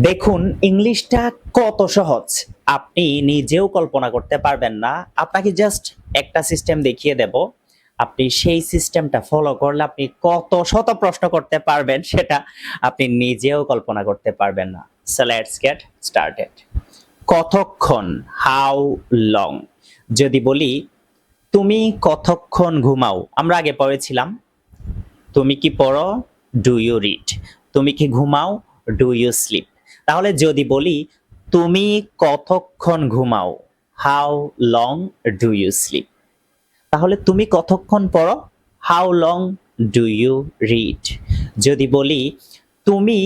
দেখুন ইংলিশটা কত সহজ আপনি নিজেও কল্পনা করতে পারবেন না। আপনাকে জাস্ট একটা সিস্টেম দেখিয়ে দেব। আপনি সেই সিস্টেমটা ফলো করলে আপনি কত শত প্রশ্ন করতে পারবেন সেটা আপনি নিজেও কল্পনা করতে পারবেন না। So let's get started. কতক্ষণ, হাউ লং। যদি বলি তুমি কতক্ষণ ঘুমাও, আমরা আগে পড়েছিলাম তুমি কি পড়ো, ডু ইউ রিড। তুমি কি ঘুমাও, ডু ইউ স্লিপ। তাহলে যদি বলি তুমি কতক্ষণ ঘুমাও, how long do you sleep. তাহলে তুমি কতক্ষণ পড়ো, how long do you read. যদি বলি তুমি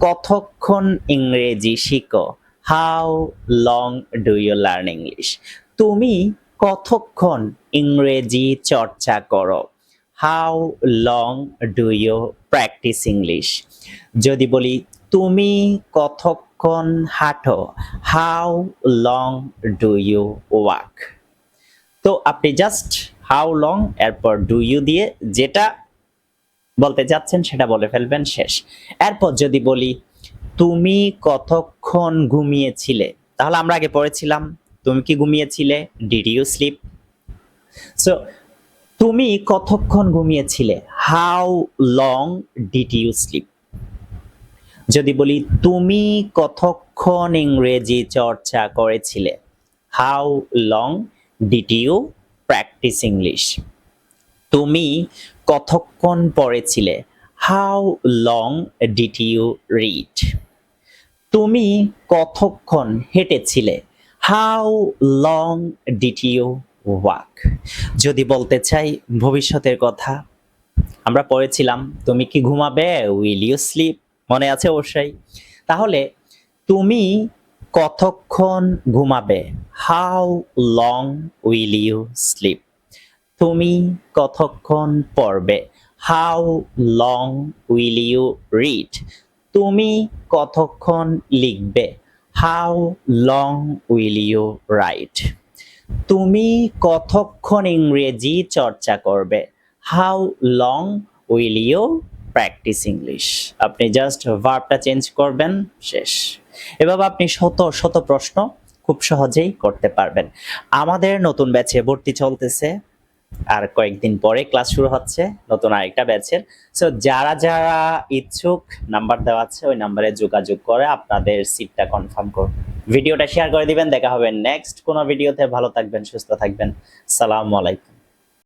কতক্ষণ ইংরেজি শিখো, how long do you learn English. তুমি কতক্ষণ ইংরেজি চর্চা করো, how long do you practise English. যদি বলি তুমি কতক্ষণ হাঁটো, how long do you walk. তো আপনি জাস্ট হাউ লং এরপর ডু ইউ দিয়ে যেটা বলতে যাচ্ছেন সেটা বলে ফেলবেন, শেষ। এরপর যদি বলি তুমি কতক্ষণ ঘুমিয়েছিলে, তাহলে আমরা আগে পড়েছিলাম তুমি কি ঘুমিয়েছিলে, ডিড ইউ স্লিপ। সো তুমি কতক্ষণ ঘুমিয়েছিলে, how long did you sleep. যদি বলি তুমি কতক্ষণ ইংরেজি চর্চা করেছিলে, how long did you practise English. তুমি কতক্ষণ পড়েছিলে, how long did you read. তুমি কতক্ষণ হেঁটেছিলে, how long did you walk. যদি বলতে চাই ভবিষ্যতের কথা, আমরা পড়েছিলাম তুমি কি ঘুমাবে, উইল ইউ স্লিপ, মনে আছে অবশ্যই। তাহলে তুমি কতক্ষণ ঘুমাবে, how long will you sleep. তুমি কতক্ষণ পড়বে, how long will you read. তুমি কতক্ষণ লিখবে, how long will you write. তুমি কতক্ষণ ইংরেজি চর্চা করবে, how long will you practise English. আপনি জাস্ট ভার্বটা চেঞ্জ করবেন, শেষ। এভাবে আপনি শত শত প্রশ্ন খুব সহজেই করতে পারবেন। আমাদের নতুন ব্যাচে ভর্তি চলতেছে, আর কয়েকদিন পরে ক্লাস শুরু হচ্ছে নতুন আরেকটা ব্যাচের। সো যারা যারা ইচ্ছুক নাম্বার দেওয়া আছে ওই নাম্বারে যোগাযোগ করে আপনাদের সিটটা কনফার্ম করুন। ভিডিওটা শেয়ার করে দিবেন। দেখা হবে নেক্সট কোনো ভিডিওতে। ভালো থাকবেন, সুস্থ থাকবেন। আসসালামু আলাইকুম।